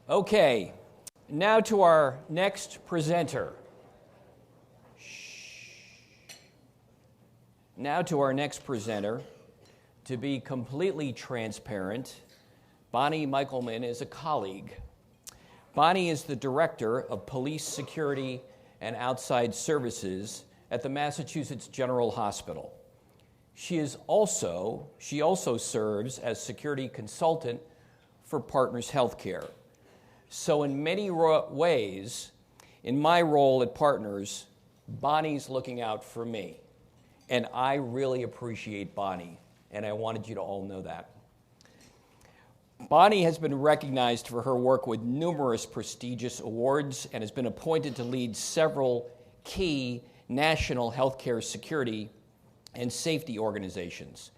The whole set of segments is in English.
Okay, now to our next presenter. To be completely transparent, Bonnie Michelman is a colleague. Bonnie is the Director of Police Security and Outside Services at the Massachusetts General Hospital. She also serves as security consultant for Partners Healthcare. So in many ways, in my role at Partners, Bonnie's looking out for me. And I really appreciate Bonnie, and I wanted you to all know that. Bonnie has been recognized for her work with numerous prestigious awards and has been appointed to lead several key national healthcare security and safety organizations,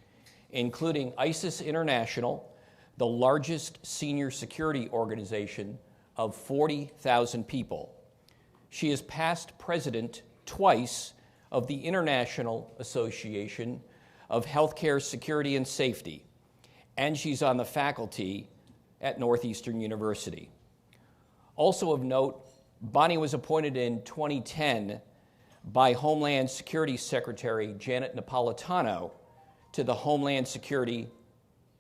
including IASIS-International, the largest senior security organization of 40,000 people. She is past president twice of the International Association of Healthcare Security and Safety, and she's on the faculty at Northeastern University. Also of note, Bonnie was appointed in 2010 by Homeland Security Secretary Janet Napolitano to the Homeland Security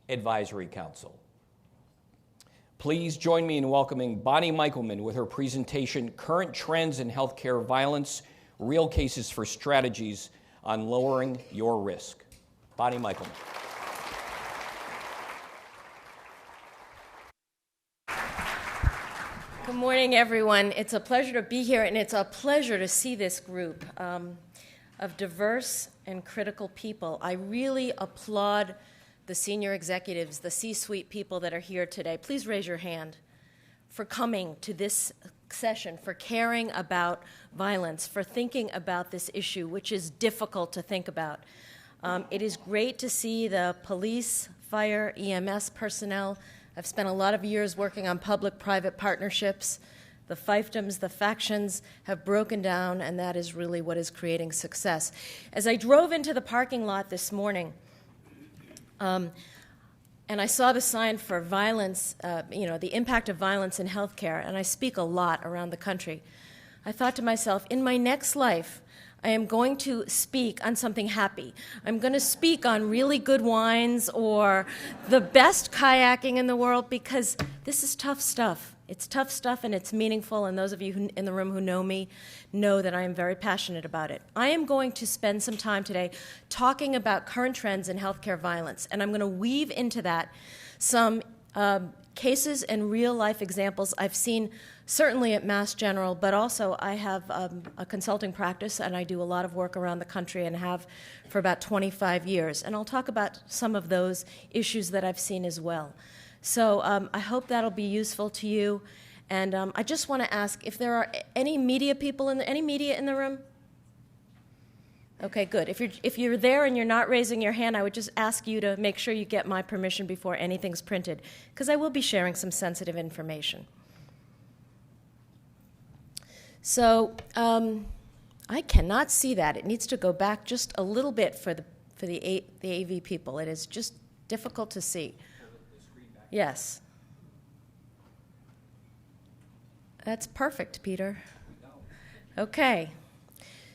Advisory Council. Please join me in welcoming Bonnie Michelman with her presentation, Current Trends in Healthcare Violence, Real Cases for Strategies on Lowering Your Risk. Bonnie Michelman. Good morning, everyone. It's a pleasure to be here, and it's a pleasure to see this group of diverse and critical people. I really applaud the senior executives, the C-suite people that are here today. Please raise your hand for coming to this session, for caring about violence, for thinking about this issue, which is difficult to think about. It is great to see the police, fire, EMS personnel. I've spent a lot of years working on public-private partnerships. The fiefdoms, the factions have broken down, and that is really what is creating success. As I drove into the parking lot this morning, and I saw the sign for violence, the impact of violence in healthcare, and I speak a lot around the country. I thought to myself, in my next life, I am going to speak on something happy. I'm going to speak on really good wines or the best kayaking in the world, because this is tough stuff. It's tough stuff and it's meaningful, and those of you in the room who know me know that I am very passionate about it. I am going to spend some time today talking about current trends in healthcare violence, and I'm going to weave into that some cases and real-life examples I've seen certainly at Mass General, but also I have a consulting practice, and I do a lot of work around the country and have for about 25 years. And I'll talk about some of those issues that I've seen as well. So I hope that'll be useful to you. And I just want to ask if there are any media people any media in the room? Okay, good. If you're there and you're not raising your hand, I would just ask you to make sure you get my permission before anything's printed, because I will be sharing some sensitive information. So I cannot see that. It needs to go back just a little bit for the AV people. It is just difficult to see. Yes. That's perfect, Peter. Okay.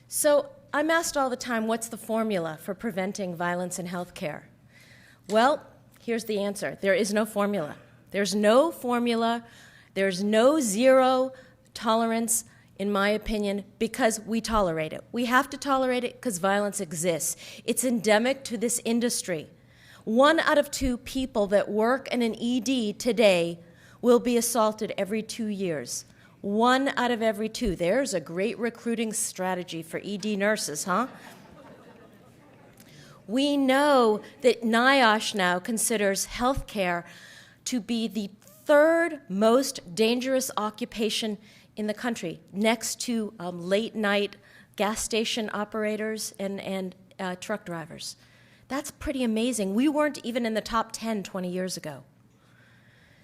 So I'm asked all the time, what's the formula for preventing violence in healthcare? Well, here's the answer. There is no formula. There's no formula. There's no zero tolerance, in my opinion, because we tolerate it. We have to tolerate it because violence exists. It's endemic to this industry. 1 out of 2 people that work in an ED today will be assaulted every 2 years. 1 out of every 2. There's a great recruiting strategy for ED nurses, huh? We know that NIOSH now considers healthcare to be the 3rd most dangerous occupation in the country, next to late-night gas station operators and truck drivers. That's pretty amazing. We weren't even in the top 10 20 years ago.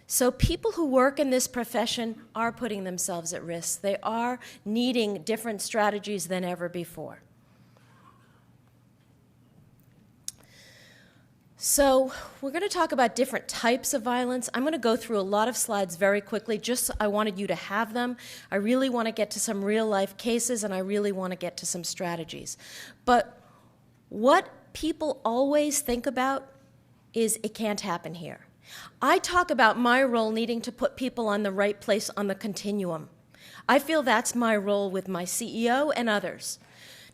So people who work in this profession are putting themselves at risk. They are needing different strategies than ever before. So we're going to talk about different types of violence. I'm going to go through a lot of slides very quickly, just I wanted you to have them. I really want to get to some real-life cases, and I really want to get to some strategies. But what people always think about is it can't happen here. I talk about my role needing to put people on the right place on the continuum. I feel that's my role with my CEO and others.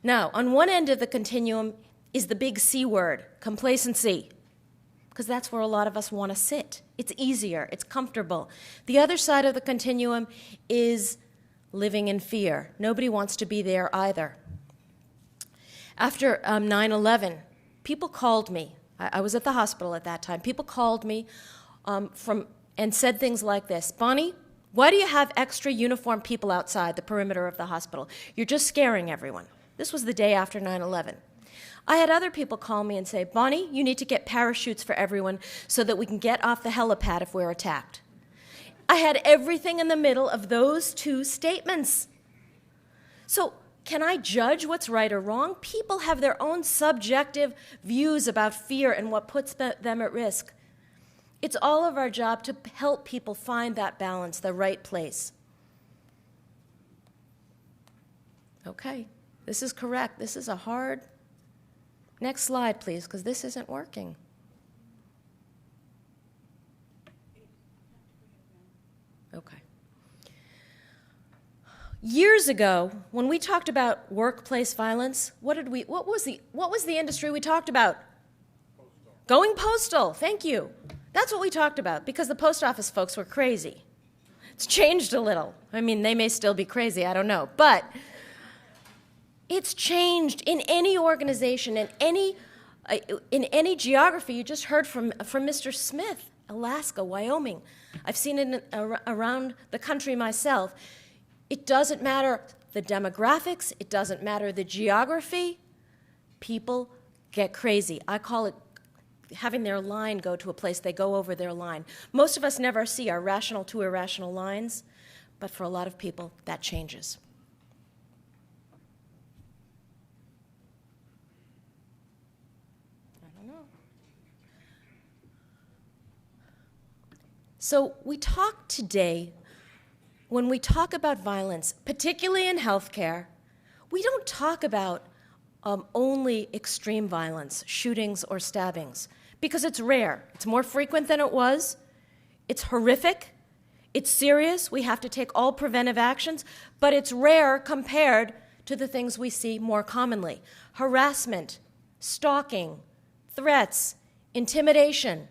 Now, on one end of the continuum is the big C word, complacency, because that's where a lot of us want to sit. It's easier, it's comfortable. The other side of the continuum is living in fear. Nobody wants to be there either. After 9/11, people called me. I was at the hospital at that time. People called me and said things like this: Bonnie, why do you have extra uniformed people outside the perimeter of the hospital? You're just scaring everyone. This was the day after 9/11. I had other people call me and say, Bonnie, you need to get parachutes for everyone so that we can get off the helipad if we're attacked. I had everything in the middle of those two statements. So can I judge what's right or wrong? People have their own subjective views about fear and what puts them at risk. It's all of our job to help people find that balance, the right place. Okay, this is correct. This is a hard... Next slide, please, because this isn't working. Okay. Years ago, when we talked about workplace violence, what was the industry we talked about? Postal. Going postal. Thank you. That's what we talked about, because the post office folks were crazy. It's changed a little. I mean, they may still be crazy, I don't know, but it's changed in any organization, in any geography. You just heard from Mr. Smith, Alaska, Wyoming. I've seen it around the country myself. It doesn't matter the demographics. It doesn't matter the geography. People get crazy. I call it having their line go to a place. They go over their line. Most of us never see our rational to irrational lines, but for a lot of people, that changes. So we talk today, when we talk about violence, particularly in healthcare, we don't talk about only extreme violence, shootings or stabbings, because it's rare. It's more frequent than it was. It's horrific. It's serious. We have to take all preventive actions, but it's rare compared to the things we see more commonly: harassment, stalking, threats, intimidation,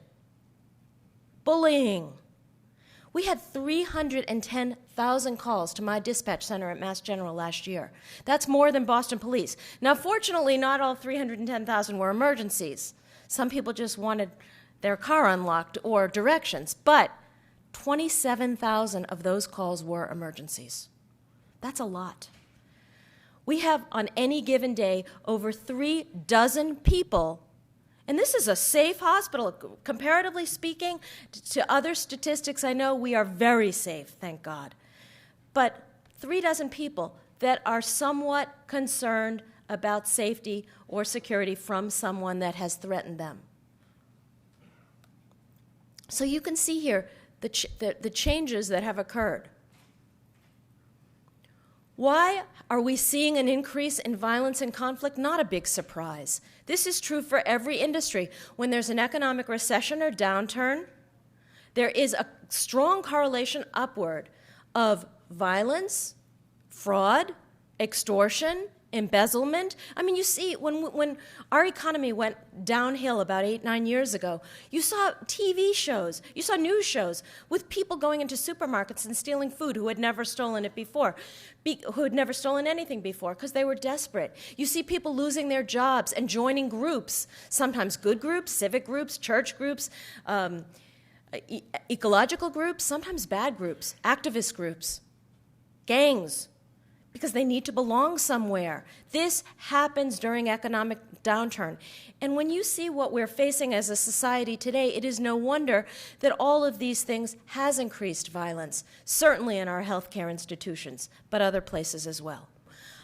bullying. We had 310,000 calls to my dispatch center at Mass General last year. That's more than Boston Police. Now, fortunately, not all 310,000 were emergencies. Some people just wanted their car unlocked or directions, but 27,000 of those calls were emergencies. That's a lot. We have, on any given day, over 3 dozen people. And this is a safe hospital. Comparatively speaking to other statistics I know, we are very safe, thank God. But 3 dozen people that are somewhat concerned about safety or security from someone that has threatened them. So you can see here the changes that have occurred. Why are we seeing an increase in violence and conflict? Not a big surprise. This is true for every industry. When there's an economic recession or downturn, there is a strong correlation upward of violence, fraud, extortion, embezzlement. I mean, you see, when our economy went downhill about 8-9 years ago, you saw TV shows, you saw news shows with people going into supermarkets and stealing food who had never stolen it before, who had never stolen anything before because they were desperate. You see people losing their jobs and joining groups, sometimes good groups, civic groups, church groups, ecological groups, sometimes bad groups, activist groups, gangs, because they need to belong somewhere. This happens during economic downturn. And when you see what we're facing as a society today, it is no wonder that all of these things has increased violence, certainly in our healthcare institutions, but other places as well.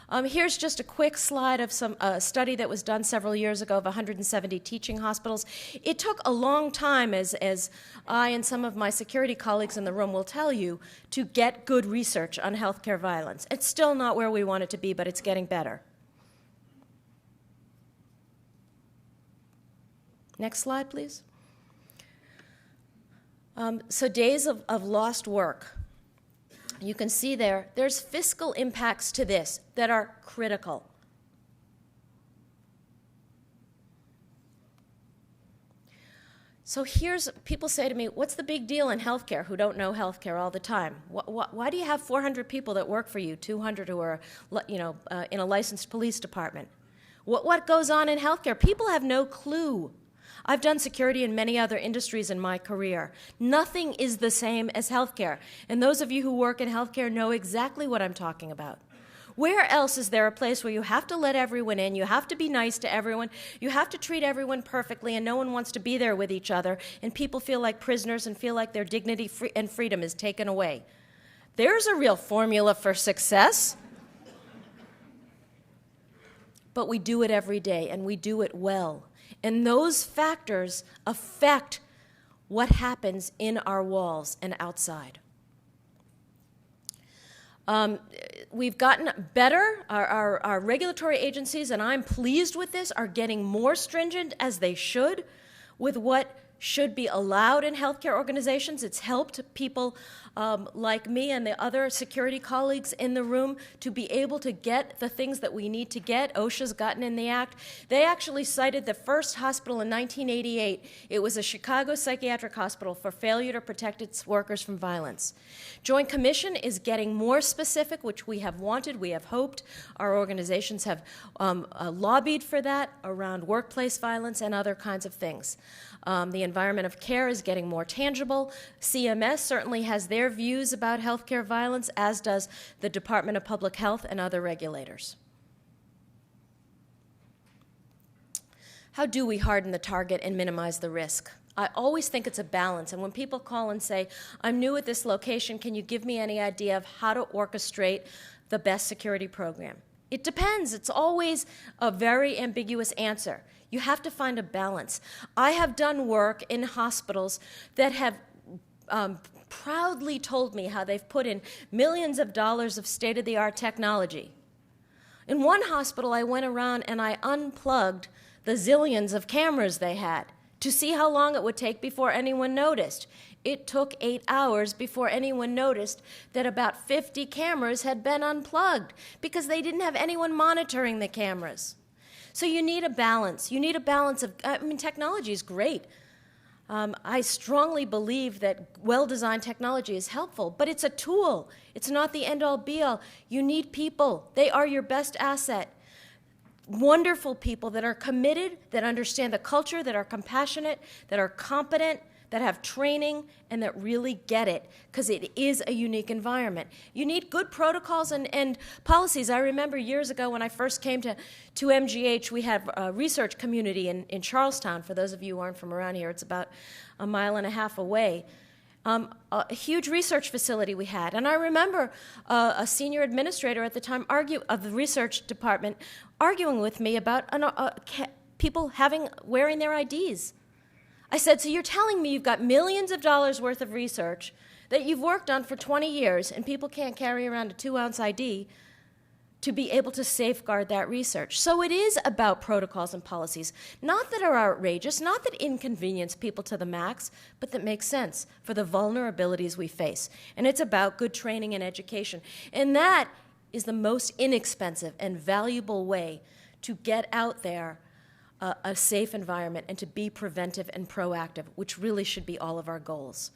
Here's just a quick slide of some study that was done several years ago of 170 teaching hospitals. It took a long time, as I and some of my security colleagues in the room will tell you, to get good research on healthcare violence. It's still not where we want it to be, but it's getting better. Next slide, please. So days of lost work. You can see there's fiscal impacts to this that are critical. So people say to me, what's the big deal in healthcare, who don't know healthcare all the time? Why do you have 400 people that work for you, 200 who are in a licensed police department? What goes on in healthcare? People have no clue. I've done security in many other industries in my career. Nothing is the same as healthcare. And those of you who work in healthcare know exactly what I'm talking about. Where else is there a place where you have to let everyone in, you have to be nice to everyone, you have to treat everyone perfectly, and no one wants to be there with each other, and people feel like prisoners and feel like their dignity and freedom is taken away? There's a real formula for success. But we do it every day, and we do it well. And those factors affect what happens in our walls and outside. We've gotten better. Our regulatory agencies, and I'm pleased with this, are getting more stringent, as they should, with what should be allowed in healthcare organizations. It's helped people like me and the other security colleagues in the room to be able to get the things that we need to get. OSHA's gotten in the act. They actually cited the first hospital in 1988. It was a Chicago psychiatric hospital for failure to protect its workers from violence. Joint Commission is getting more specific, which we have wanted, we have hoped. Our organizations have lobbied for that around workplace violence and other kinds of things. The environment of care is getting more tangible. CMS certainly has their views about healthcare violence, as does the Department of Public Health and other regulators. How do we harden the target and minimize the risk? I always think it's a balance, and when people call and say, I'm new at this location, can you give me any idea of how to orchestrate the best security program? It depends. It's always a very ambiguous answer. You have to find a balance. I have done work in hospitals that have proudly told me how they've put in millions of dollars of state-of-the-art technology. In one hospital, I went around and I unplugged the zillions of cameras they had to see how long it would take before anyone noticed. It took 8 hours before anyone noticed that about 50 cameras had been unplugged because they didn't have anyone monitoring the cameras. So you need a balance. You need a balance of, technology is great. I strongly believe that well-designed technology is helpful, but it's a tool. It's not the end-all, be-all. You need people. They are your best asset. Wonderful people that are committed, that understand the culture, that are compassionate, that are competent, that have training, and that really get it, because it is a unique environment. You need good protocols and policies. I remember years ago when I first came to MGH, we had a research community in Charlestown. For those of you who aren't from around here, it's about a mile and a half away. A huge research facility we had. And I remember a senior administrator at the time of the research department arguing with me about people wearing their IDs. I said, so you're telling me you've got millions of dollars worth of research that you've worked on for 20 years and people can't carry around a 2-ounce ID to be able to safeguard that research. So it is about protocols and policies, not that are outrageous, not that inconvenience people to the max, but that make sense for the vulnerabilities we face. And it's about good training and education. And that is the most inexpensive and valuable way to get out there a safe environment and to be preventive and proactive, which really should be all of our goals.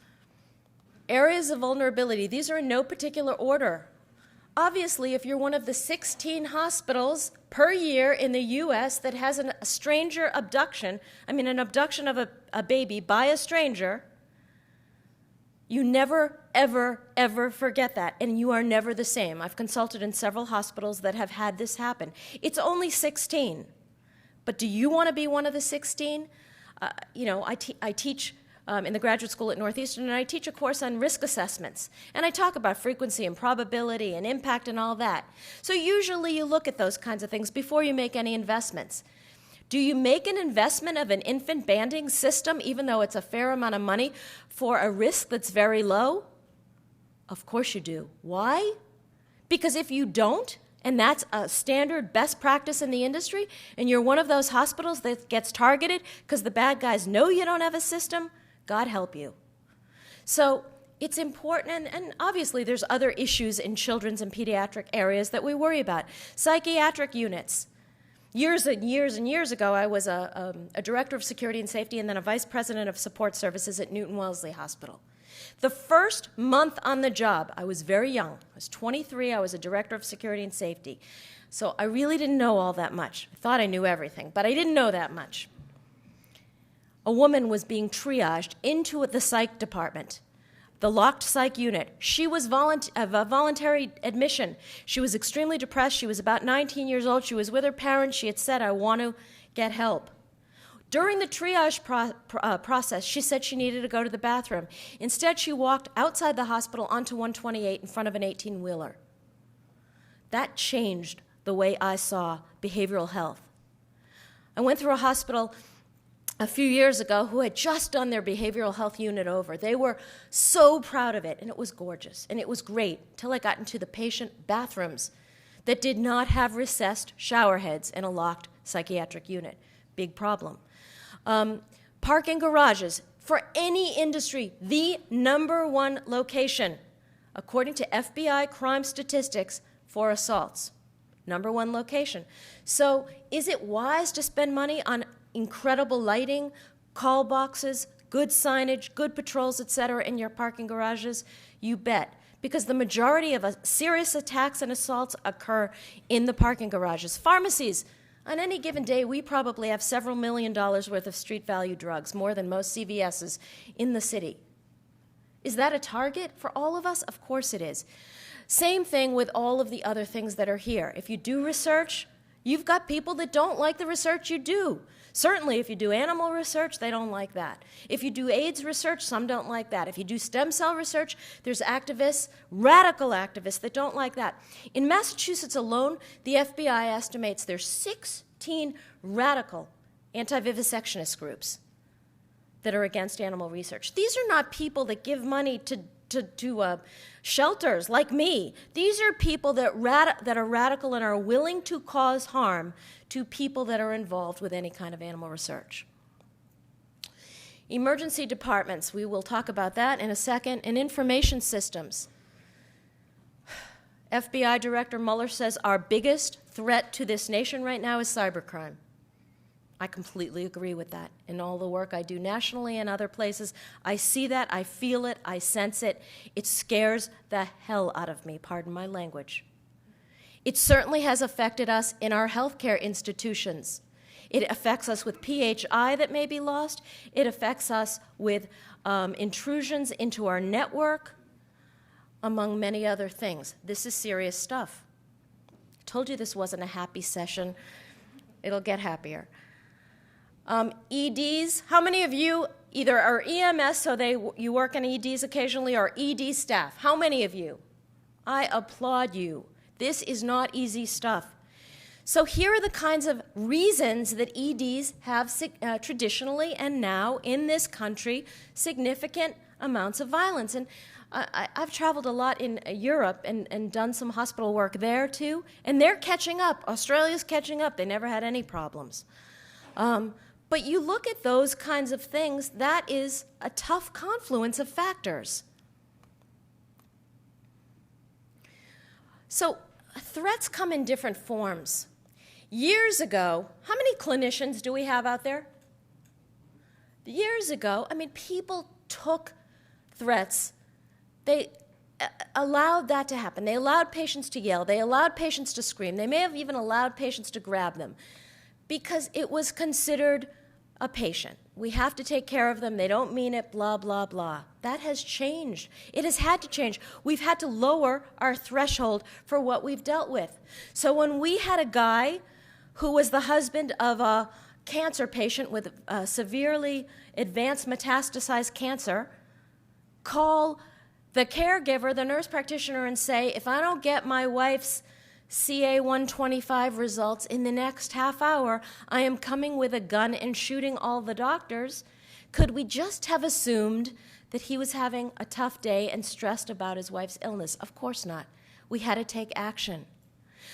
Areas of vulnerability, these are in no particular order. Obviously, if you're one of the 16 hospitals per year in the U.S. that has a stranger abduction, an abduction of a baby by a stranger, you never, ever, ever forget that, and you are never the same. I've consulted in several hospitals that have had this happen. It's only 16. But do you want to be one of the 16? I teach in the graduate school at Northeastern, and I teach a course on risk assessments. And I talk about frequency and probability and impact and all that. So usually you look at those kinds of things before you make any investments. Do you make an investment of an infant banding system, even though it's a fair amount of money, for a risk that's very low? Of course you do. Why? Because if you don't, and that's a standard best practice in the industry, and you're one of those hospitals that gets targeted because the bad guys know you don't have a system, God help you. So it's important, and obviously there's other issues in children's and pediatric areas that we worry about. Psychiatric units. Years and years and years ago, I was a director of security and safety and then a vice president of support services at Newton Wellesley Hospital. The first month on the job, I was very young. I was 23. I was a director of security and safety. So I really didn't know all that much. I thought I knew everything, but I didn't know that much. A woman was being triaged into the psych department, the locked psych unit. She was a voluntary admission. She was extremely depressed. She was about 19 years old. She was with her parents. She had said, I want to get help. During the triage process, she said she needed to go to the bathroom. Instead, she walked outside the hospital onto 128 in front of an 18-wheeler. That changed the way I saw behavioral health. I went through a hospital a few years ago who had just done their behavioral health unit over. They were so proud of it, and it was gorgeous, and it was great, until I got into the patient bathrooms that did not have recessed shower heads in a locked psychiatric unit. Big problem. Parking garages, for any industry, the #1 location, according to FBI crime statistics, for assaults. #1 location. So is it wise to spend money on incredible lighting, call boxes, good signage, good patrols, etc. in your parking garages? You bet. Because the majority of serious attacks and assaults occur in the parking garages. Pharmacies. On any given day, we probably have several $1 million worth of street value drugs, more than most CVS's in the city. Is that a target for all of us? Of course it is. Same thing with all of the other things that are here. If you do research, you've got people that don't like the research you do. Certainly, if you do animal research, they don't like that. If you do AIDS research, some don't like that. If you do stem cell research, there's activists, radical activists, that don't like that. In Massachusetts alone, the FBI estimates there's 16 radical anti-vivisectionist groups that are against animal research. These are not people that give money to shelters like me. These are people that are radical and are willing to cause harm to people that are involved with any kind of animal research. Emergency departments, we will talk about that in a second, and information systems. FBI Director Mueller says our biggest threat to this nation right now is cybercrime. I completely agree with that. In all the work I do nationally and other places, I see that, I feel it, I sense it. It scares the hell out of me, pardon my language. It certainly has affected us in our healthcare institutions. It affects us with PHI that may be lost. It affects us with intrusions into our network, among many other things. This is serious stuff. I told you this wasn't a happy session. It'll get happier. EDs, how many of you either are EMS, so you work in EDs occasionally, or ED staff? How many of you? I applaud you. This is not easy stuff. So here are the kinds of reasons that EDs have traditionally and now in this country significant amounts of violence. And I've traveled a lot in Europe and done some hospital work there too, and they're catching up. Australia's catching up. They never had any problems. But you look at those kinds of things, that is a tough confluence of factors. So threats come in different forms. Years ago, how many clinicians do we have out there? Years ago, people took threats. They allowed that to happen. They allowed patients to yell. They allowed patients to scream. They may have even allowed patients to grab them because it was considered a patient. We have to take care of them. They don't mean it, blah, blah, blah. That has changed. It has had to change. We've had to lower our threshold for what we've dealt with. So when we had a guy who was the husband of a cancer patient with severely advanced metastasized cancer call the caregiver, the nurse practitioner, and say, if I don't get my wife's CA-125 results in the next half hour, I am coming with a gun and shooting all the doctors? Could we just have assumed that he was having a tough day and stressed about his wife's illness? Of course not. We had to take action.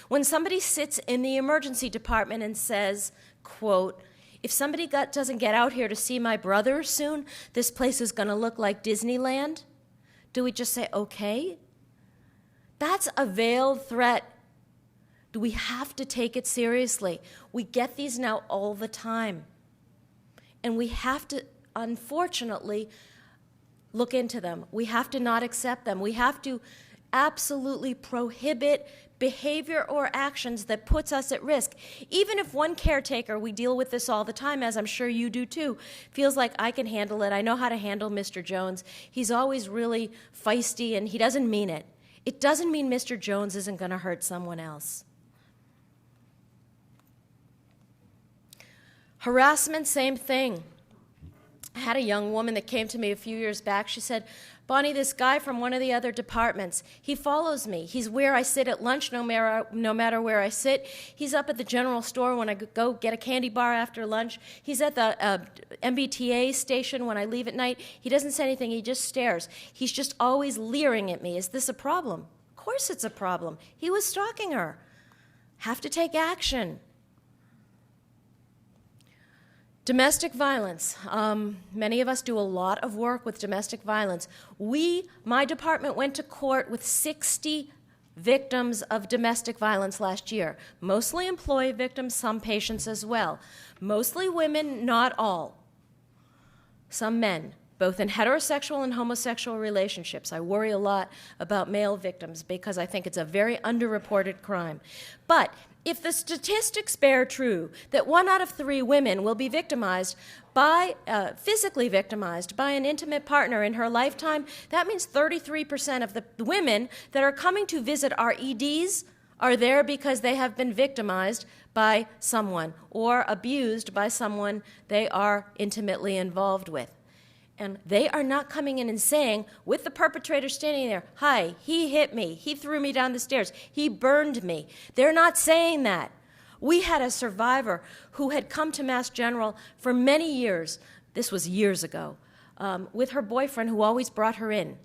When somebody sits in the emergency department and says, quote, if somebody doesn't get out here to see my brother soon, this place is going to look like Disneyland, do we just say, okay? That's a veiled threat. Do we have to take it seriously? We get these now all the time. And we have to, unfortunately, look into them. We have to not accept them. We have to absolutely prohibit behavior or actions that puts us at risk. Even if one caretaker, we deal with this all the time, as I'm sure you do too, feels like I can handle it, I know how to handle Mr. Jones, he's always really feisty and he doesn't mean it. It doesn't mean Mr. Jones isn't going to hurt someone else. Harassment, same thing. I had a young woman that came to me a few years back. She said, Bonnie, this guy from one of the other departments, he follows me. He's where I sit at lunch, no matter where I sit. He's up at the general store when I go get a candy bar after lunch. He's at the MBTA station when I leave at night. He doesn't say anything. He just stares. He's just always leering at me. Is this a problem? Of course it's a problem. He was stalking her. Have to take action. Domestic violence. Many of us do a lot of work with domestic violence. My department went to court with 60 victims of domestic violence last year. Mostly employee victims, some patients as well. Mostly women, not all. Some men, both in heterosexual and homosexual relationships. I worry a lot about male victims because I think it's a very underreported crime. But if the statistics bear true that 1 out of 3 women will be victimized physically victimized by an intimate partner in her lifetime, that means 33% of the women that are coming to visit our EDs are there because they have been victimized by someone or abused by someone they are intimately involved with. And they are not coming in and saying, with the perpetrator standing there, hi, he hit me, he threw me down the stairs, he burned me. They're not saying that. We had a survivor who had come to Mass General for many years, this was years ago, with her boyfriend who always brought her in.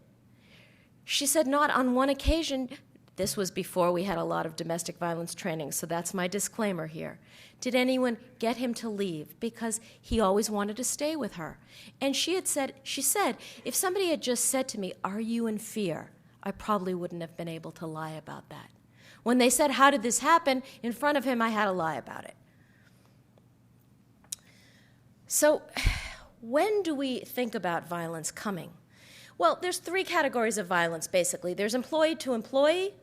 She said not on one occasion, this was before we had a lot of domestic violence training, so that's my disclaimer here. Did anyone get him to leave? Because he always wanted to stay with her. And she said, if somebody had just said to me, are you in fear? I probably wouldn't have been able to lie about that. When they said, how did this happen? In front of him, I had to lie about it. So when do we think about violence coming? Well, there's 3 categories of violence, basically. There's employee to employee.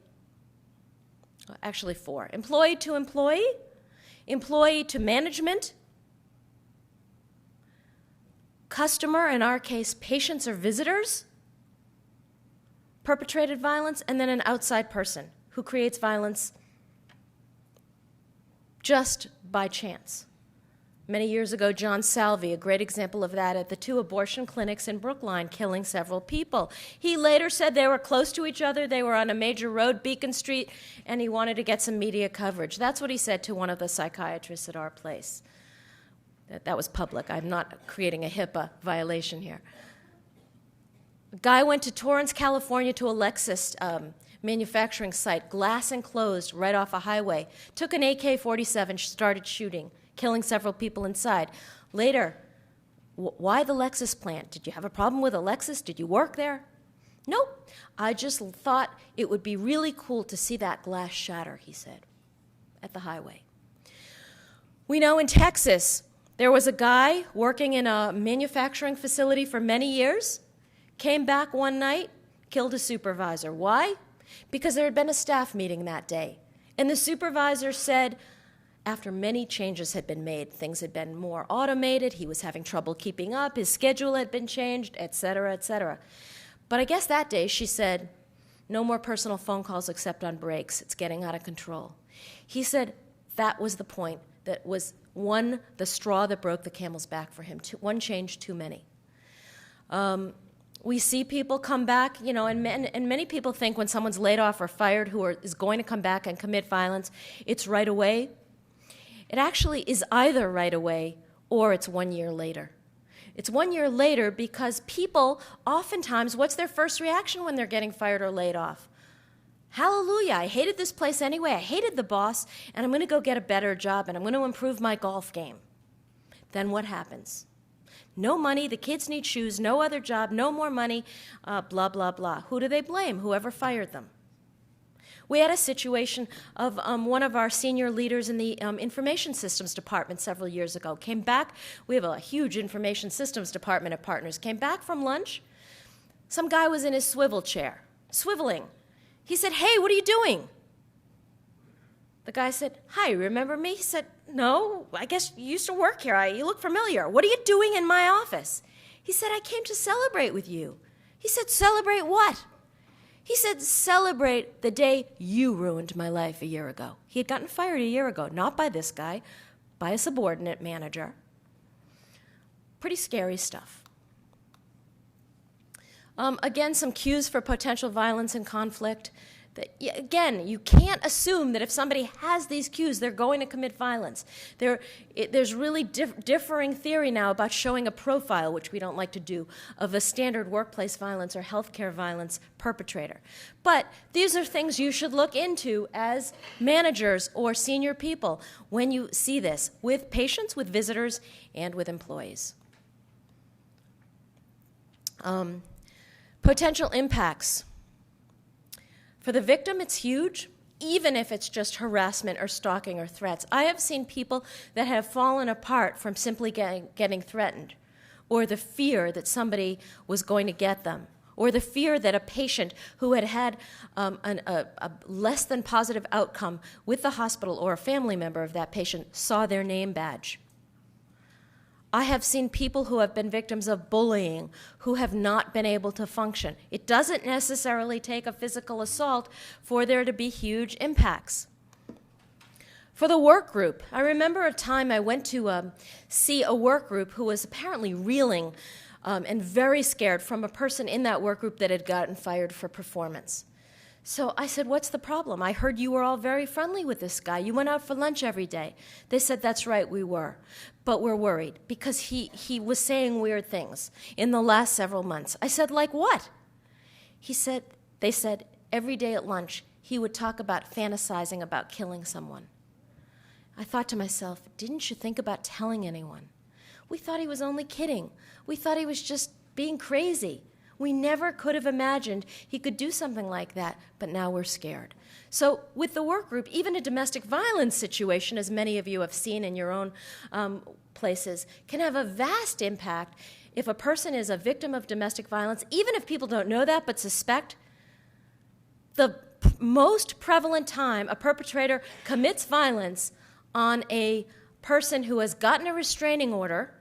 Actually 4. Employee to employee, employee to management, customer, in our case, patients or visitors, perpetrated violence, and then an outside person who creates violence just by chance. Many years ago, John Salvi, a great example of that, at the 2 abortion clinics in Brookline, killing several people. He later said they were close to each other, they were on a major road, Beacon Street, and he wanted to get some media coverage. That's what he said to one of the psychiatrists at our place. That was public. I'm not creating a HIPAA violation here. A guy went to Torrance, California, to a Lexus manufacturing site, glass enclosed right off a highway, took an AK-47, started shooting, killing several people inside. Later, why the Lexus plant? Did you have a problem with a Lexus? Did you work there? Nope. I just thought it would be really cool to see that glass shatter, he said, at the highway. We know in Texas, there was a guy working in a manufacturing facility for many years, came back one night, killed a supervisor. Why? Because there had been a staff meeting that day. And the supervisor said, after many changes had been made, things had been more automated, he was having trouble keeping up, his schedule had been changed, et cetera, et cetera. But I guess that day she said, no more personal phone calls except on breaks. It's getting out of control. He said that was the point. That was the straw that broke the camel's back for him. One change too many. We see people come back, and many people think when someone's laid off or fired who is going to come back and commit violence, it's right away. It actually is either right away or it's 1 year later. It's 1 year later because people, oftentimes, what's their first reaction when they're getting fired or laid off? Hallelujah, I hated this place anyway, I hated the boss, and I'm going to go get a better job, and I'm going to improve my golf game. Then what happens? No money, the kids need shoes, no other job, no more money, blah, blah, blah. Who do they blame? Whoever fired them. We had a situation of one of our senior leaders in the information systems department several years ago. Came back, we have a huge information systems department at Partners. Came back from lunch, some guy was in his swivel chair, swiveling. He said, "Hey, what are you doing?" The guy said, "Hi, remember me?" He said, "No, I guess you used to work here. You look familiar. What are you doing in my office?" He said, "I came to celebrate with you." He said, "Celebrate what?" He said, "Celebrate the day you ruined my life a year ago." He had gotten fired a year ago, not by this guy, by a subordinate manager. Pretty scary stuff. Again, some cues for potential violence and conflict. Again, you can't assume that if somebody has these cues, they're going to commit violence. There's really differing theory now about showing a profile, which we don't like to do, of a standard workplace violence or healthcare violence perpetrator. But these are things you should look into as managers or senior people when you see this with patients, with visitors, and with employees. Potential impacts. For the victim, it's huge, even if it's just harassment or stalking or threats. I have seen people that have fallen apart from simply getting threatened, or the fear that somebody was going to get them, or the fear that a patient who had a less than positive outcome with the hospital or a family member of that patient saw their name badge. I have seen people who have been victims of bullying who have not been able to function. It doesn't necessarily take a physical assault for there to be huge impacts. For the work group, I remember a time I went to see a work group who was apparently reeling and very scared from a person in that work group that had gotten fired for performance. So I said, "What's the problem? I heard you were all very friendly with this guy. You went out for lunch every day." They said, "That's right, we were. But we're worried because he was saying weird things in the last several months." I said, "Like what?" They said, every day at lunch, he would talk about fantasizing about killing someone. I thought to myself, didn't you think about telling anyone? We thought he was only kidding. We thought he was just being crazy. We never could have imagined he could do something like that, but now we're scared. So with the work group, even a domestic violence situation, as many of you have seen in your own places, can have a vast impact if a person is a victim of domestic violence, even if people don't know that but suspect. The most prevalent time a perpetrator commits violence on a person who has gotten a restraining order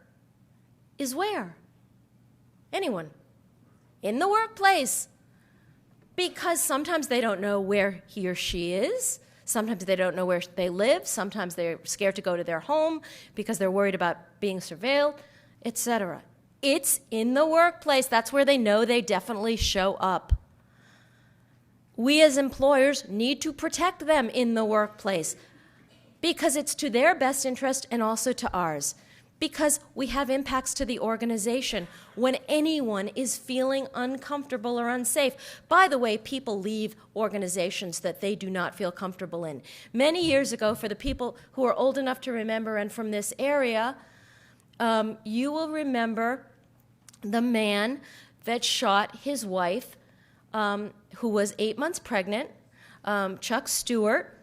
is where? Anyone. In the workplace, because sometimes they don't know where he or she is, sometimes they don't know where they live, sometimes they're scared to go to their home because they're worried about being surveilled, etc. It's in the workplace. That's where they know they definitely show up. We as employers need to protect them in the workplace because it's to their best interest and also to ours. Because we have impacts to the organization when anyone is feeling uncomfortable or unsafe. By the way, people leave organizations that they do not feel comfortable in. Many years ago, for the people who are old enough to remember and from this area, you will remember the man that shot his wife, who was 8 months pregnant, Chuck Stewart,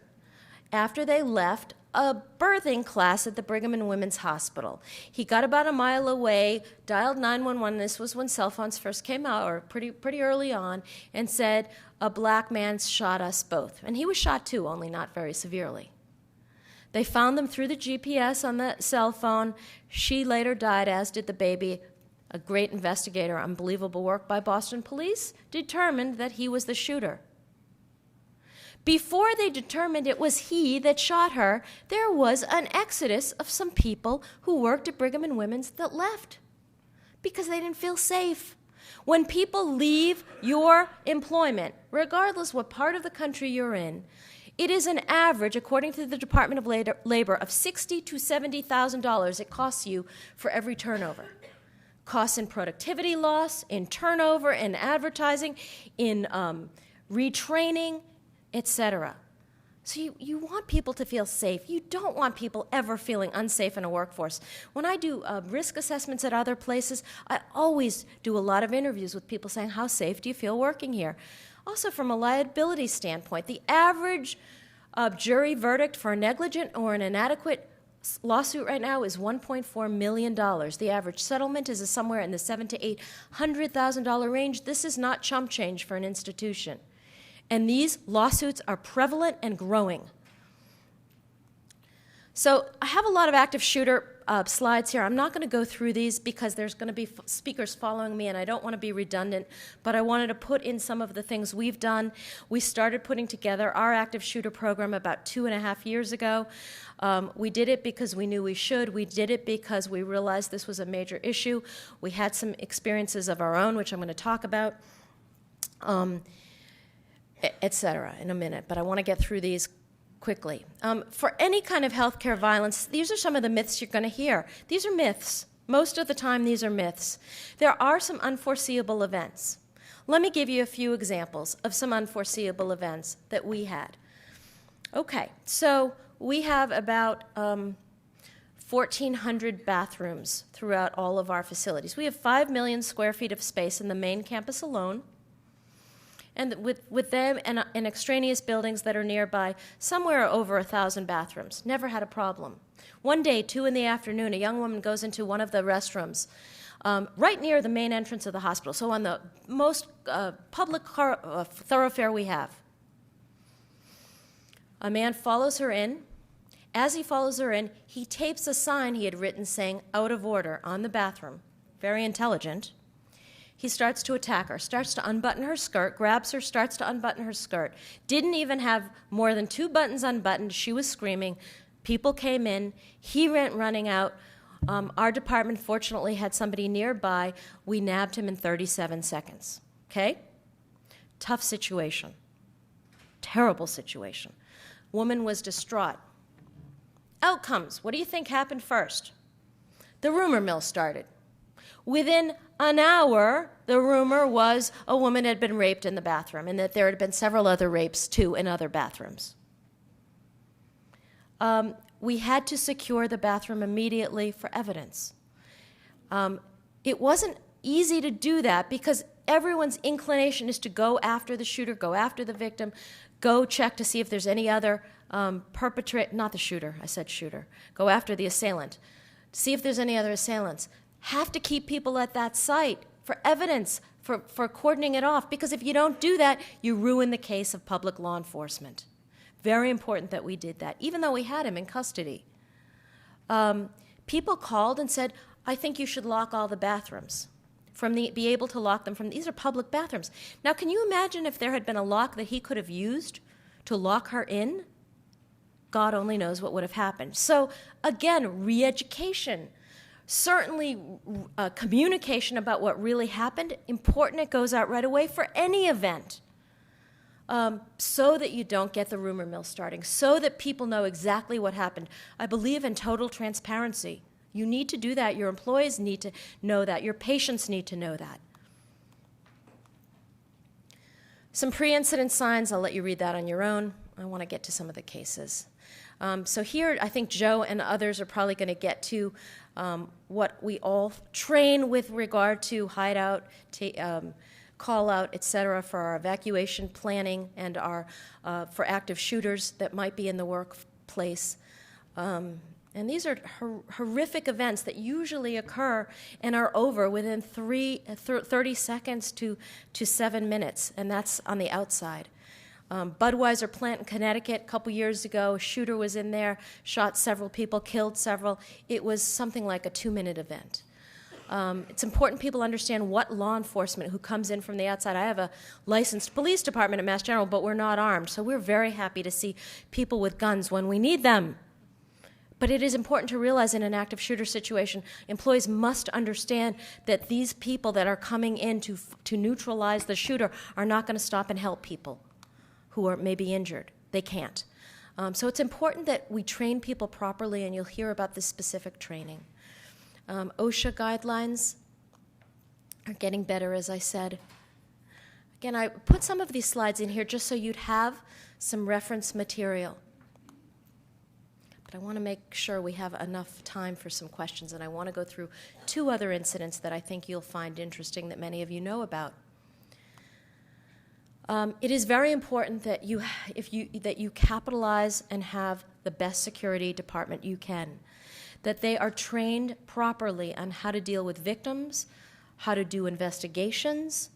after they left a birthing class at the Brigham and Women's Hospital. He got about a mile away, dialed 911, this was when cell phones first came out, or pretty early on, and said, "A black man shot us both." And he was shot too, only not very severely. They found them through the GPS on the cell phone. She later died, as did the baby. A great investigator, unbelievable work by Boston police, determined that he was the shooter. Before they determined it was he that shot her, there was an exodus of some people who worked at Brigham and Women's that left because they didn't feel safe. When people leave your employment, regardless what part of the country you're in, it is an average, according to the Department of Labor, of $60,000 to $70,000 it costs you for every turnover. Costs in productivity loss, in turnover, in advertising, in retraining, etc. So you want people to feel safe. You don't want people ever feeling unsafe in a workforce. When I do risk assessments at other places, I always do a lot of interviews with people saying, how safe do you feel working here? Also, from a liability standpoint, the average jury verdict for a negligent or an inadequate lawsuit right now is $1.4 million. The average settlement is somewhere in the $700,000 to $800,000 range. This is not chump change for an institution. And these lawsuits are prevalent and growing. So I have a lot of active shooter slides here. I'm not going to go through these because there's going to be speakers following me, and I don't want to be redundant, but I wanted to put in some of the things we've done. We started putting together our active shooter program about 2.5 years ago. We did it because we knew we should. We did it because we realized this was a major issue. We had some experiences of our own, which I'm going to talk about, et cetera, in a minute, but I want to get through these quickly. For any kind of healthcare violence, these are some of the myths you're going to hear. These are myths. Most of the time, these are myths. There are some unforeseeable events. Let me give you a few examples of some unforeseeable events that we had. Okay, so we have about 1,400 bathrooms throughout all of our facilities. We have 5 million square feet of space in the main campus alone, and with them and extraneous buildings that are nearby, somewhere over 1,000 bathrooms. Never had a problem. One day, 2 in the afternoon, a young woman goes into one of the restrooms right near the main entrance of the hospital, so on the most public thoroughfare we have. A man follows her in. As he follows her in, he tapes a sign he had written saying, "out of order," on the bathroom. Very intelligent. He starts to attack her, starts to unbutton her skirt, grabs her, starts to unbutton her skirt. Didn't even have more than 2 buttons unbuttoned. She was screaming. People came in. He went running out. Our department fortunately had somebody nearby. We nabbed him in 37 seconds. Okay? Tough situation. Terrible situation. Woman was distraught. Outcomes. What do you think happened first? The rumor mill started. Within an hour, the rumor was a woman had been raped in the bathroom and that there had been several other rapes, too, in other bathrooms. We had to secure the bathroom immediately for evidence. It wasn't easy to do that because everyone's inclination is to go after the shooter, go after the victim, go check to see if there's any other perpetrator, not the shooter, I said shooter, go after the assailant, see if there's any other assailants. Have to keep people at that site for evidence, for cordoning it off, because if you don't do that, you ruin the case of public law enforcement. Very important that we did that, even though we had him in custody. People called and said, I think you should lock all the bathrooms, be able to lock them from, these are public bathrooms. Now, can you imagine if there had been a lock that he could have used to lock her in? God only knows what would have happened. So, again, re-education. Certainly, communication about what really happened, important. It goes out right away for any event, so that you don't get the rumor mill starting, so that people know exactly what happened. I believe in total transparency. You need to do that. Your employees need to know that. Your patients need to know that. Some pre-incident signs, I'll let you read that on your own. I want to get to some of the cases. So here, I think Joe and others are probably going to get to what we all train with regard to hideout, call out, et cetera, for our evacuation planning and our for active shooters that might be in the workplace. And these are horrific events that usually occur and are over within 30 seconds to 7 minutes, and that's on the outside. Budweiser plant in Connecticut a couple years ago, a shooter was in there, shot several people, killed several. It was something like a 2-minute event. It's important people understand what law enforcement who comes in from the outside. I have a licensed police department at Mass General, but we're not armed. So we're very happy to see people with guns when we need them. But it is important to realize in an active shooter situation, employees must understand that these people that are coming in to neutralize the shooter are not going to stop and help people who are maybe injured. They can't. So it's important that we train people properly, and you'll hear about this specific training. OSHA guidelines are getting better, as I said. Again, I put some of these slides in here just so you'd have some reference material. But I want to make sure we have enough time for some questions, and I want to go through two other incidents that I think you'll find interesting that many of you know about. It is very important that you capitalize and have the best security department you can, that they are trained properly on how to deal with victims, how to do investigations,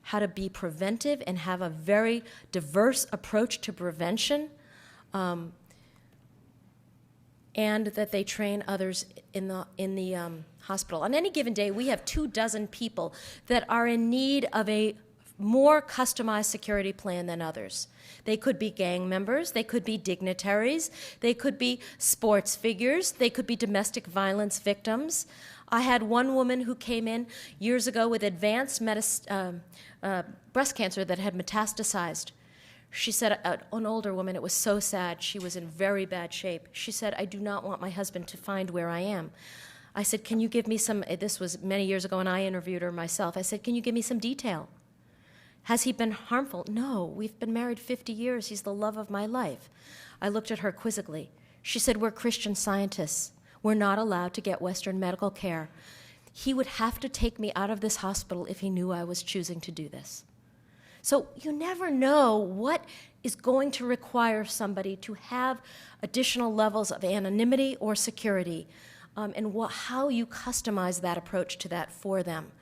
how to be preventive and have a very diverse approach to prevention, and that they train others in the hospital. On any given day, we have 24 people that are in need of a more customized security plan than others. They could be gang members, they could be dignitaries, they could be sports figures, they could be domestic violence victims. I had one woman who came in years ago with advanced breast cancer that had metastasized. She said, an older woman, it was so sad, she was in very bad shape. She said, I do not want my husband to find where I am. I said, can you give me some, this was many years ago and I interviewed her myself. I said, can you give me some detail? Has he been harmful? No, we've been married 50 years. He's the love of my life. I looked at her quizzically. She said, we're Christian Scientists. We're not allowed to get Western medical care. He would have to take me out of this hospital if he knew I was choosing to do this. So you never know what is going to require somebody to have additional levels of anonymity or security, and how you customize that approach to that for them.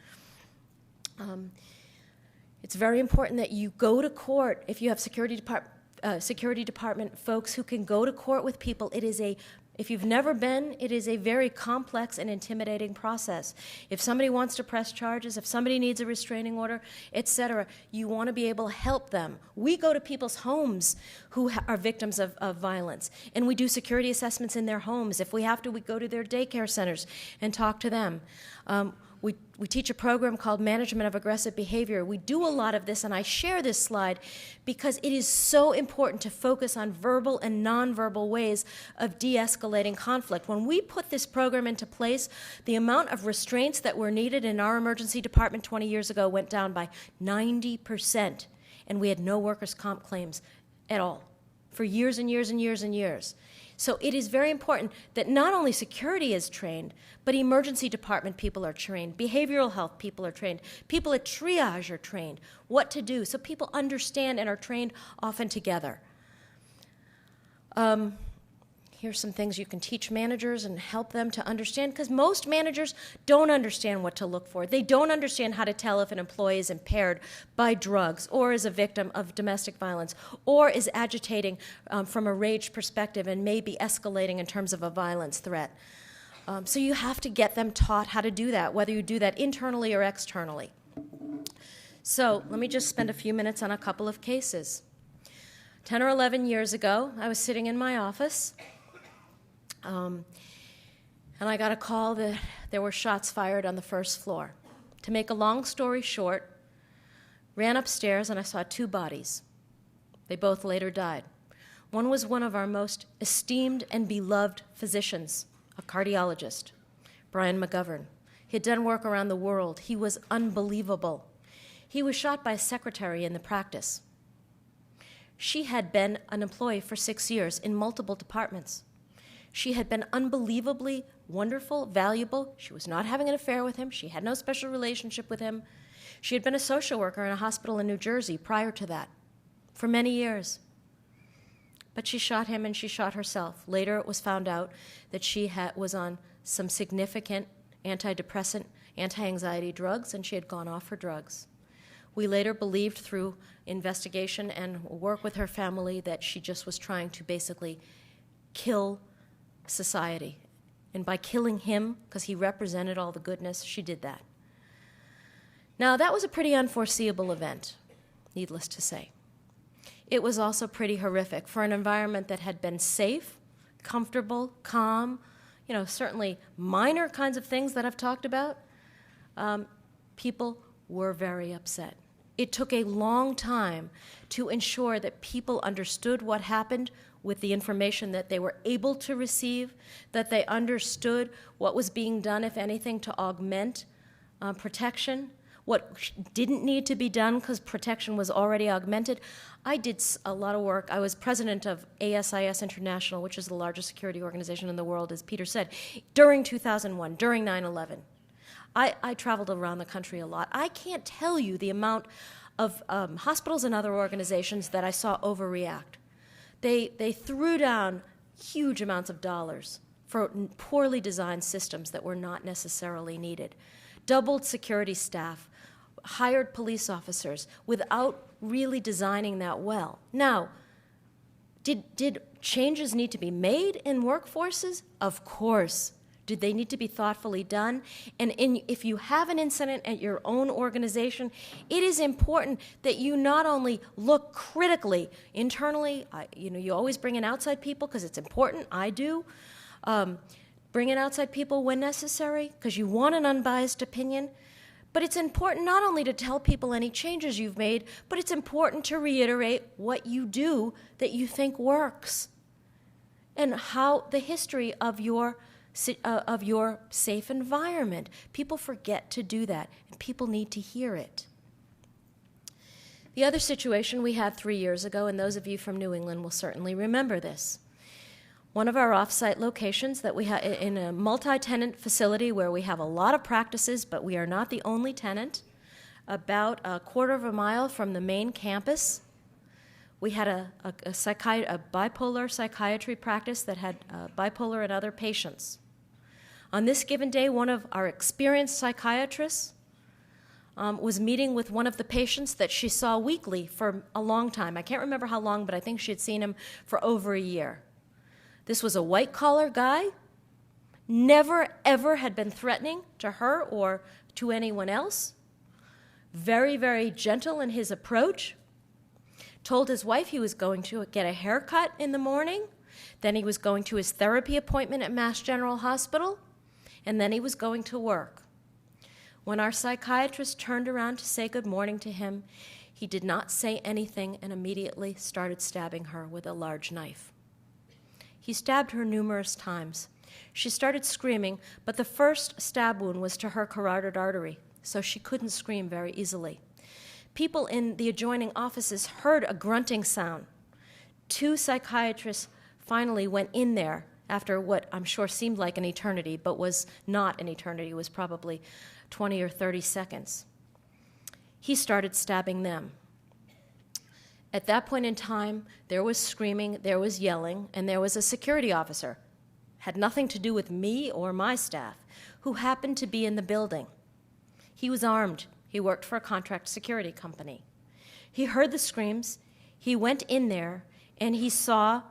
It's very important that you go to court if you have security department folks who can go to court with people. If you've never been, it is a very complex and intimidating process. If somebody wants to press charges, if somebody needs a restraining order, etc., you want to be able to help them. We go to people's homes who are victims of violence, and we do security assessments in their homes. If we have to, we go to their daycare centers and talk to them. We teach a program called Management of Aggressive Behavior. We do a lot of this, and I share this slide because it is so important to focus on verbal and nonverbal ways of de-escalating conflict. When we put this program into place, the amount of restraints that were needed in our emergency department 20 years ago went down by 90%, and we had no workers' comp claims at all for years and years and years and years. So it is very important that not only security is trained, but emergency department people are trained, behavioral health people are trained, people at triage are trained, what to do, so people understand and are trained often together. Here's some things you can teach managers and help them to understand, because most managers don't understand what to look for. They don't understand how to tell if an employee is impaired by drugs or is a victim of domestic violence or is agitating from a rage perspective and may be escalating in terms of a violence threat. So you have to get them taught how to do that, whether you do that internally or externally. So let me just spend a few minutes on a couple of cases. 10 or 11 years ago, I was sitting in my office, and I got a call that there were shots fired on the first floor. To make a long story short, ran upstairs and I saw two bodies. They both later died. One was one of our most esteemed and beloved physicians, a cardiologist, Brian McGovern. He had done work around the world. He was unbelievable. He was shot by a secretary in the practice. She had been an employee for 6 years in multiple departments. She had been unbelievably wonderful, valuable. She was not having an affair with him. She had no special relationship with him. She had been a social worker in a hospital in New Jersey prior to that for many years. But she shot him and she shot herself. Later it was found out that she was on some significant antidepressant, anti-anxiety drugs, and she had gone off her drugs. We later believed through investigation and work with her family that she just was trying to basically kill society And by killing him, because he represented all the goodness, she did that. Now, that was a pretty unforeseeable event, needless to say. It was also pretty horrific for an environment that had been safe, comfortable, calm, certainly minor kinds of things that I've talked about. People were very upset. It took a long time to ensure that people understood what happened with the information that they were able to receive, that they understood what was being done, if anything, to augment protection, what didn't need to be done because protection was already augmented. I did a lot of work. I was president of ASIS-International, which is the largest security organization in the world, as Peter said, during 2001, during 9/11. I traveled around the country a lot. I can't tell you the amount of hospitals and other organizations that I saw overreact. They threw down huge amounts of dollars for poorly designed systems that were not necessarily needed, doubled security staff, hired police officers without really designing that well. Now, did changes need to be made in workforces? Of course. Did they need to be thoughtfully done? And if you have an incident at your own organization, it is important that you not only look critically internally, you always bring in outside people because it's important, I do. Bring in outside people when necessary because you want an unbiased opinion. But it's important not only to tell people any changes you've made, but it's important to reiterate what you do that you think works and how the history of your safe environment. People forget to do that, and people need to hear it. The other situation we had 3 years ago, and those of you from New England will certainly remember this. One of our off-site locations that we have in a multi-tenant facility where we have a lot of practices, but we are not the only tenant, about a quarter of a mile from the main campus. We had a bipolar psychiatry practice that had bipolar and other patients. On this given day, one of our experienced psychiatrists was meeting with one of the patients that she saw weekly for a long time. I can't remember how long, but I think she had seen him for over a year. This was a white-collar guy, never, ever had been threatening to her or to anyone else, very, very gentle in his approach, told his wife he was going to get a haircut in the morning, then he was going to his therapy appointment at Mass General Hospital, and then he was going to work. When our psychiatrist turned around to say good morning to him, he did not say anything and immediately started stabbing her with a large knife. He stabbed her numerous times. She started screaming, but the first stab wound was to her carotid artery, so she couldn't scream very easily. People in the adjoining offices heard a grunting sound. 2 psychiatrists finally went in there after what I'm sure seemed like an eternity, but was not an eternity. It was probably 20 or 30 seconds. He started stabbing them. At that point in time, there was screaming, there was yelling, and there was a security officer, had nothing to do with me or my staff, who happened to be in the building. He was armed. He worked for a contract security company. He heard the screams. He went in there, and he saw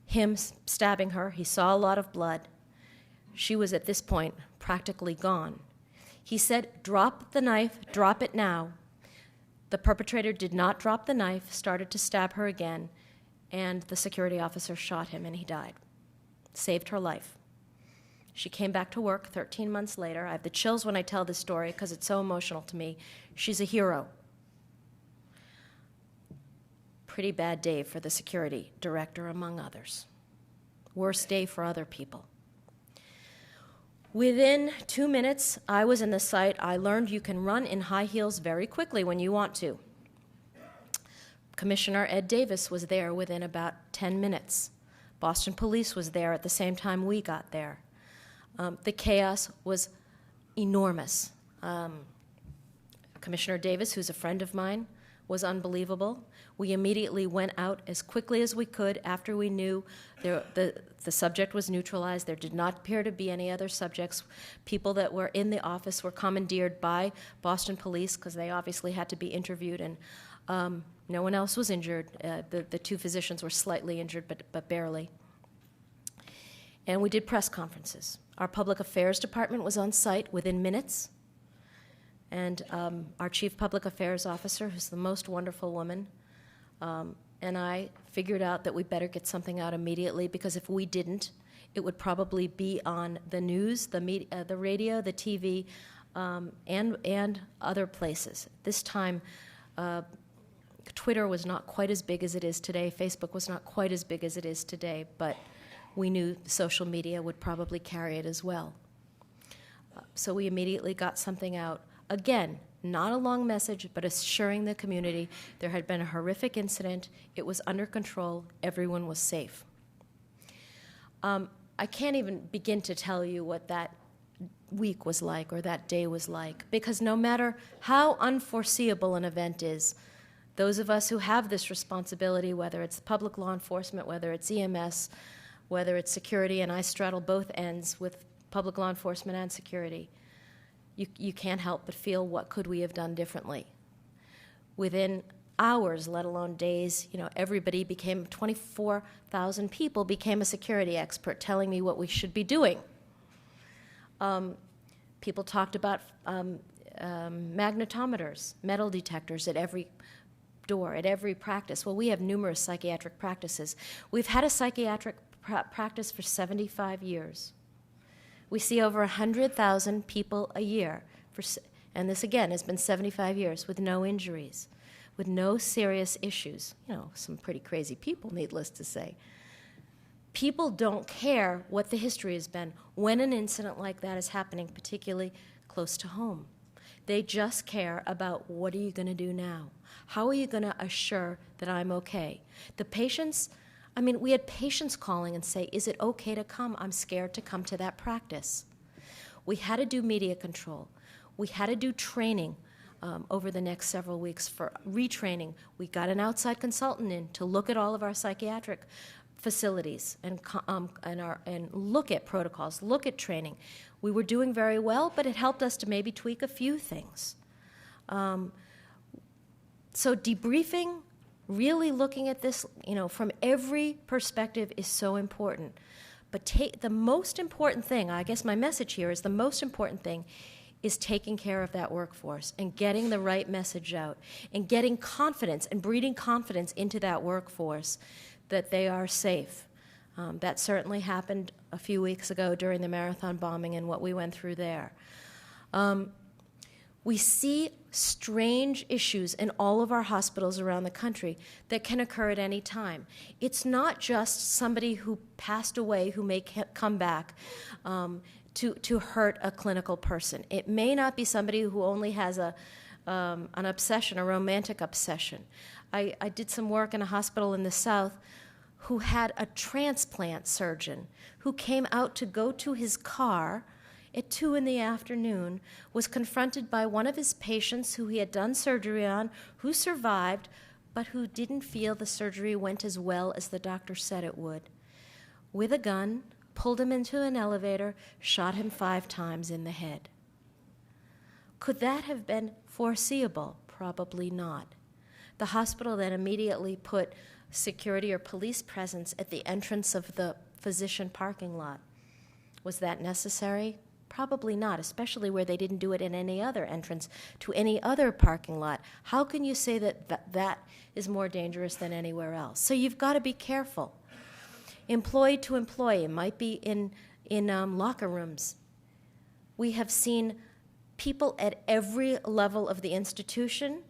him stabbing her. He saw a lot of blood. She was at this point practically gone. He said, "Drop the knife, drop it now." The perpetrator did not drop the knife, started to stab her again, and the security officer shot him and he died. Saved her life. She came back to work 13 months later. I have the chills when I tell this story because it's so emotional to me. She's a hero. Pretty bad day for the security director, among others. Worst day for other people. Within 2 minutes, I was in the site. I learned you can run in high heels very quickly when you want to. Commissioner Ed Davis was there within about 10 minutes. Boston Police was there at the same time we got there. The chaos was enormous. Commissioner Davis, who's a friend of mine, was unbelievable. We immediately went out as quickly as we could after we knew the subject was neutralized. There did not appear to be any other subjects. People that were in the office were commandeered by Boston Police because they obviously had to be interviewed, and no one else was injured. The 2 physicians were slightly injured, but barely. And we did press conferences. Our public affairs department was on site within minutes. And our chief public affairs officer, who's the most wonderful woman, and I figured out that we better get something out immediately, because if we didn't, it would probably be on the news, the media, the radio, the TV, and other places. This time, Twitter was not quite as big as it is today. Facebook was not quite as big as it is today, but we knew social media would probably carry it as well. So we immediately got something out. Again, not a long message, but assuring the community there had been a horrific incident, it was under control, everyone was safe. I can't even begin to tell you what that week was like or that day was like, because no matter how unforeseeable an event is, those of us who have this responsibility, whether it's public law enforcement, whether it's EMS, whether it's security, and I straddle both ends with public law enforcement and security, you can't help but feel, what could we have done differently? Within hours, let alone days, everybody became, 24,000 people became a security expert telling me what we should be doing. People talked about magnetometers, metal detectors at every door, at every practice. Well, we have numerous psychiatric practices. We've had a psychiatric practice for 75 years. We see over 100,000 people a year, and this again has been 75 years, with no injuries, with no serious issues. Some pretty crazy people, needless to say. People don't care what the history has been when an incident like that is happening, particularly close to home. They just care about, what are you going to do now? How are you going to assure that I'm okay? The patients, we had patients calling and say, is it okay to come? I'm scared to come to that practice. We had to do media control. We had to do training over the next several weeks for retraining. We got an outside consultant in to look at all of our psychiatric facilities and look at protocols, look at training. We were doing very well, but it helped us to maybe tweak a few things. So debriefing, really looking at this, from every perspective is so important. But the most important thing, I guess my message here is, the most important thing is taking care of that workforce and getting the right message out and getting confidence and breeding confidence into that workforce that they are safe. That certainly happened a few weeks ago during the marathon bombing and what we went through there. We see strange issues in all of our hospitals around the country that can occur at any time. It's not just somebody who passed away who may come back to hurt a clinical person. It may not be somebody who only has an obsession, a romantic obsession. I did some work in a hospital in the South who had a transplant surgeon who came out to go to his car at 2 p.m, was confronted by one of his patients who he had done surgery on, who survived, but who didn't feel the surgery went as well as the doctor said it would. With a gun, pulled him into an elevator, shot him 5 times in the head. Could that have been foreseeable? Probably not. The hospital then immediately put security or police presence at the entrance of the physician parking lot. Was that necessary? Probably not, especially where they didn't do it in any other entrance to any other parking lot. How can you say that that is more dangerous than anywhere else? So you've got to be careful. Employee to employee, might be in locker rooms. We have seen people at every level of the institution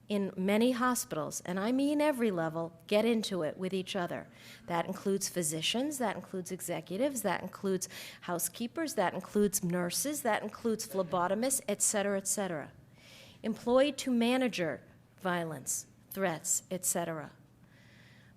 in many hospitals, and I mean every level, get into it with each other. That includes physicians, that includes executives, that includes housekeepers, that includes nurses, that includes phlebotomists, et cetera, et cetera. Employee to manager violence, threats, et cetera.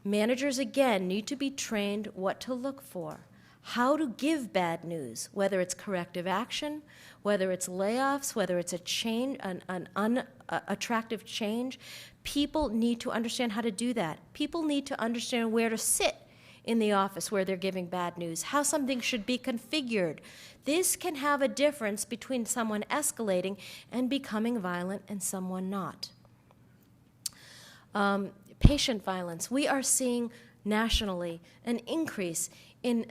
Managers, again, need to be trained what to look for, how to give bad news, whether it's corrective action, whether it's layoffs, whether it's a change, an unattractive change. People need to understand how to do that. People need to understand where to sit in the office where they're giving bad news, how something should be configured. This can have a difference between someone escalating and becoming violent and someone not. Patient violence. We are seeing nationally an increase in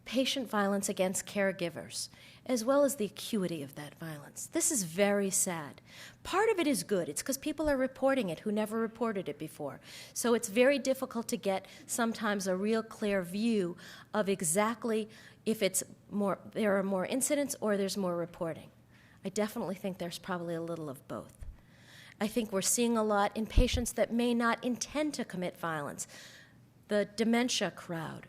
patient violence against caregivers, as well as the acuity of that violence. This is very sad. Part of it is good. It's because people are reporting it who never reported it before. So it's very difficult to get sometimes a real clear view of exactly if it's more, there are more incidents or there's more reporting. I definitely think there's probably a little of both. I think we're seeing a lot in patients that may not intend to commit violence. The dementia crowd,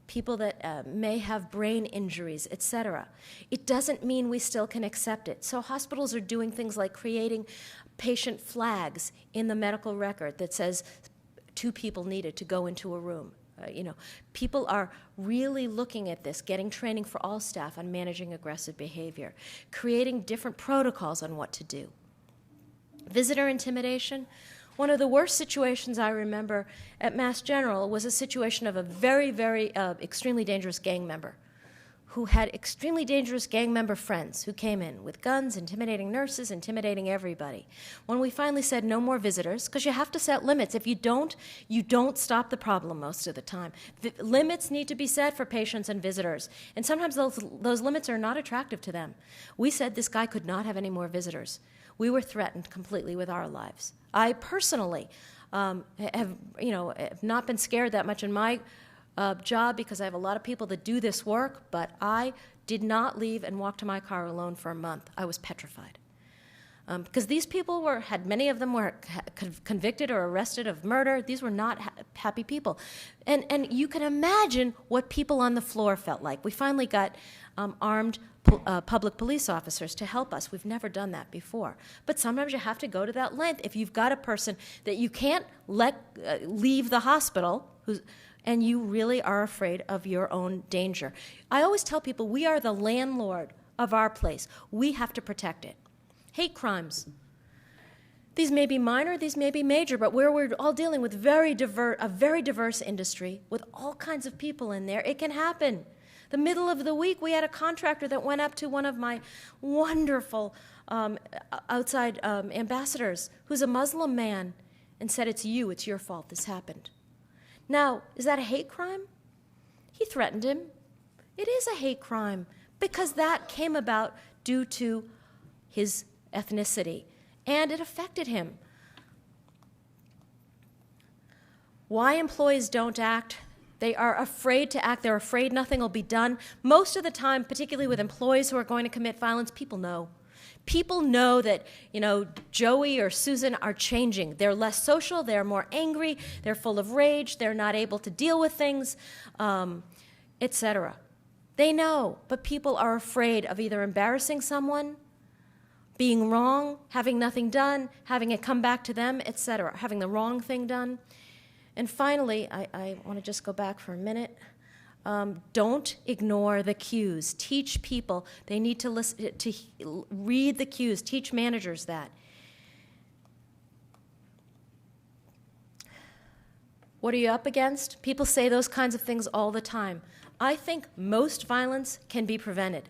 people that may have brain injuries, etc. It doesn't mean we still can accept it. So hospitals are doing things like creating patient flags in the medical record that says 2 people needed to go into a room. People are really looking at this, getting training for all staff on managing aggressive behavior, creating different protocols on what to do. Visitor intimidation. One of the worst situations I remember at Mass General was a situation of a very, very extremely dangerous gang member who had extremely dangerous gang member friends who came in with guns, intimidating nurses, intimidating everybody. When we finally said no more visitors, because you have to set limits. If you don't stop the problem most of the time. Limits need to be set for patients and visitors, and sometimes those limits are not attractive to them. We said this guy could not have any more visitors. We were threatened completely with our lives. I personally have not been scared that much in my job because I have a lot of people that do this work, but I did not leave and walk to my car alone for a month. I was petrified. Because these people many of them were convicted or arrested of murder. These were not happy people. And you can imagine what people on the floor felt like. We finally got armed public police officers to help us. We've never done that before. But sometimes you have to go to that length. If you've got a person that you can't let leave the hospital, and you really are afraid of your own danger. I always tell people we are the landlord of our place. We have to protect it. Hate crimes. These may be minor, these may be major, but where we're all dealing with a very diverse industry with all kinds of people in there, it can happen. The middle of the week, we had a contractor that went up to one of my wonderful outside ambassadors, who's a Muslim man, and said, it's your fault, this happened. Now, is that a hate crime? He threatened him. It is a hate crime because that came about due to his ethnicity, and it affected him. Why employees don't act? They are afraid to act. They're afraid nothing will be done. Most of the time, particularly with employees who are going to commit violence, people know. People know that, Joey or Susan are changing. They're less social, they're more angry, they're full of rage, they're not able to deal with things, etc. They know, but people are afraid of either embarrassing someone, being wrong, having nothing done, having it come back to them, etc., having the wrong thing done. And finally, I want to just go back for a minute. Don't ignore the cues. Teach people. They need to listen to read the cues. Teach managers that. What are you up against? People say those kinds of things all the time. I think most violence can be prevented.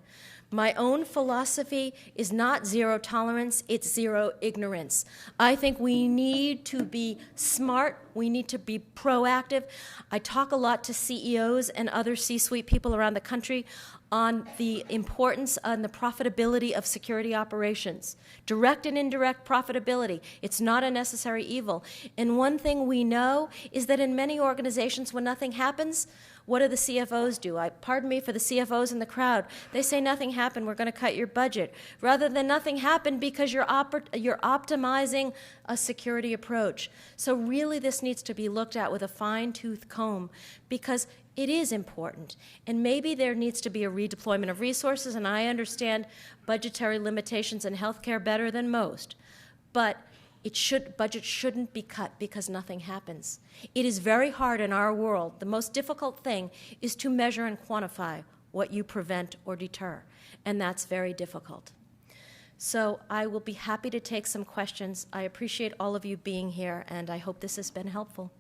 My own philosophy is not zero tolerance, it's zero ignorance. I think we need to be smart, we need to be proactive. I talk a lot to CEOs and other C-suite people around the country on the importance and the profitability of security operations. Direct and indirect profitability. It's not a necessary evil. And one thing we know is that in many organizations when nothing happens, what do the CFOs do? Pardon me for the CFOs in the crowd. They say nothing happened, we're going to cut your budget. Rather than nothing happened because you're optimizing a security approach. So really this needs to be looked at with a fine-tooth comb because it is important. And maybe there needs to be a redeployment of resources, and I understand budgetary limitations in healthcare better than most. But budget shouldn't be cut because nothing happens. It is very hard in our world. The most difficult thing is to measure and quantify what you prevent or deter, and that's very difficult. So I will be happy to take some questions. I appreciate all of you being here, and I hope this has been helpful.